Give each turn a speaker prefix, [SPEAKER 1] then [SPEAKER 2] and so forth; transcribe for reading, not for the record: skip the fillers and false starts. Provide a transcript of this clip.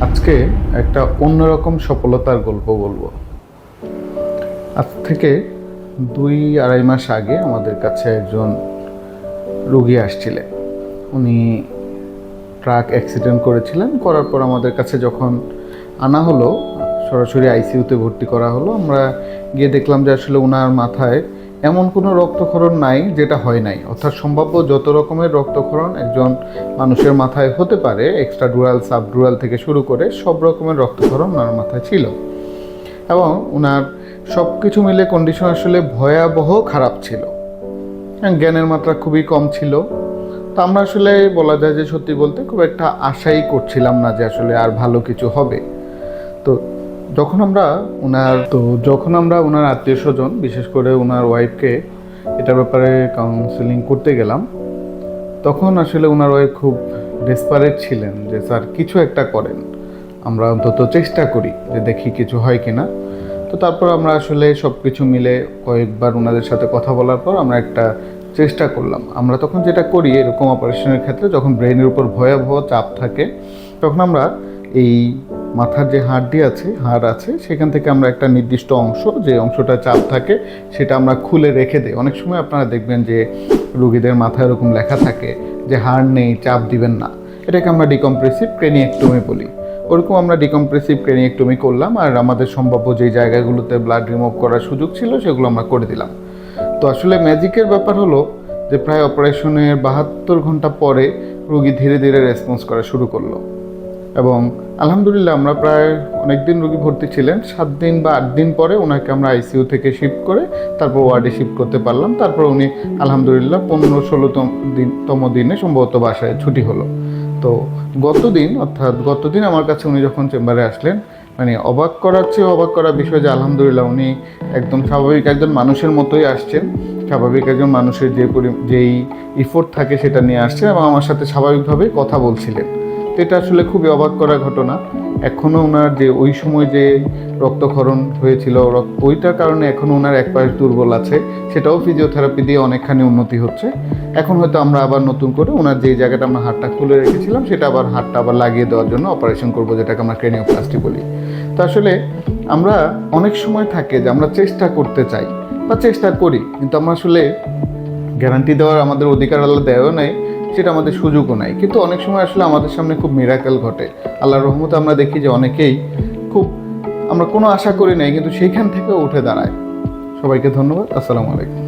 [SPEAKER 1] আজকে একটা অন্যরকম সফলতার গল্প বলবো। আজ থেকে 2-2.5 মাস আগে আমাদের কাছে একজন রোগী আসছিলেন। উনি ট্রাক অ্যাক্সিডেন্ট করেছিলেন। করার পর আমাদের কাছে যখন আনা হলো, সরাসরি আইসিইউতে ভর্তি করা হলো। আমরা গিয়ে দেখলাম যে আসলে ওনার মাথায় এমন কোনো রক্তক্ষরণ নাই যেটা হয় নাই, অর্থাৎ সম্ভাব্য যত রকমের রক্তক্ষরণ একজন মানুষের মাথায় হতে পারে, এক্সট্রাডুরাল সাবডুরাল থেকে শুরু করে সব রকমের রক্তক্ষরণ ওনার মাথায় ছিল। এবং ওনার সব কিছু মিলে কন্ডিশন আসলে ভয়াবহ খারাপ ছিল। জ্ঞানের মাত্রা খুবই কম ছিল। তো আমরা আসলে বলা যায় যে সত্যি বলতে খুব একটা আশাই করছিলাম না যে আসলে আর ভালো কিছু হবে। তো যখন আমরা ওনার আত্মীয় স্বজন, বিশেষ করে ওনার ওয়াইফকে এটার ব্যাপারে কাউন্সেলিং করতে গেলাম, তখন আসলে ওনার ওয়াইফ খুব ডেসপারেট ছিলেন যে স্যার কিছু একটা করেন, আমরা অন্তত চেষ্টা করি যে দেখি কিছু হয় কিনা। তো তারপর আমরা আসলে সব কিছু মিলে কয়েকবার ওনাদের সাথে কথা বলার পর আমরা একটা চেষ্টা করলাম। আমরা তখন যেটা করি এরকম অপারেশনের ক্ষেত্রে, যখন ব্রেনের উপর ভয়াবহ চাপ থাকে, তখন আমরা এই মাথার যে হাড় আছে সেখান থেকে আমরা একটা নির্দিষ্ট অংশ, যে অংশটা চাপ থাকে, সেটা আমরা খুলে রেখে দিই। অনেক সময় আপনারা দেখবেন যে রোগীদের মাথায় এরকম লেখা থাকে যে হাড় নেই, চাপ দিবেন না। এটাকে আমরা ডিকম্প্রেসিভ ক্রেনিয়েক্টমি বলি। ওরকম আমরা ডিকম্প্রেসিভ ক্রেনিয়েক্টমি করলাম, আর আমাদের সম্ভাব্য যেই জায়গাগুলোতে ব্লাড রিমুভ করার সুযোগ ছিল সেগুলো আমরা করে দিলাম। তো আসলে ম্যাজিকের ব্যাপার হলো যে প্রায় অপারেশনের 72 ঘন্টা পরে রোগী ধীরে ধীরে রেসপন্স করা শুরু করলো। এবং আলহামদুলিল্লাহ আমরা প্রায় অনেক দিন রোগী ভর্তি ছিলেন, 7 দিন বা 8 দিন পরে ওনাকে আমরা আইসিইউ থেকে শিফট করে তারপর ওয়ার্ডে শিফট করতে পারলাম। তারপর উনি আলহামদুলিল্লাহ 15-16তম দিনে সম্ভবত বাসায় ছুটি হলো। তো গতদিন আমার কাছে উনি যখন চেম্বারে আসলেন, মানে অবাক করা বিষয় যে আলহামদুলিল্লাহ উনি একদম স্বাভাবিক একজন মানুষের মতোই আসছেন। স্বাভাবিক একজন মানুষের যেই ইফোর্ট থাকে সেটা নিয়ে আসছেন এবং আমার সাথে স্বাভাবিকভাবেই কথা বলছিলেন। তো এটা আসলে খুবই অবাক করা ঘটনা। এখনও ওনার যে ওই সময় যে রক্তক্ষরণ হয়েছিল, ওইটার কারণে এখনও ওনার এক পাশ দুর্বল আছে, সেটাও ফিজিওথেরাপি দিয়ে অনেকখানি উন্নতি হচ্ছে। এখন হয়তো আমরা আবার নতুন করে ওনার যে জায়গাটা আমরা হাড়টা খুলে রেখেছিলাম সেটা হাড়টা আবার লাগিয়ে দেওয়ার জন্য অপারেশন করবো, যেটাকে আমরা ক্রেনিওপ্লাস্টি বলি। তো আসলে আমরা অনেক সময় থাকে যে আমরা চেষ্টা করতে চাই বা চেষ্টা করি, কিন্তু আমরা আসলে গ্যারান্টি দেওয়ার আমাদের অধিকার আল্লাহ দেয়ও নাই, সেটা আমাদের সুযোগও নাই। কিন্তু অনেক সময় আসলে আমাদের সামনে খুব মিরাকেল ঘটে। আল্লাহর রহমতে আমরা দেখি যে অনেকেই আমরা কোনো আশা করি নাই কিন্তু সেইখান থেকেও উঠে দাঁড়ায়। সবাইকে ধন্যবাদ। আসসালামু আলাইকুম।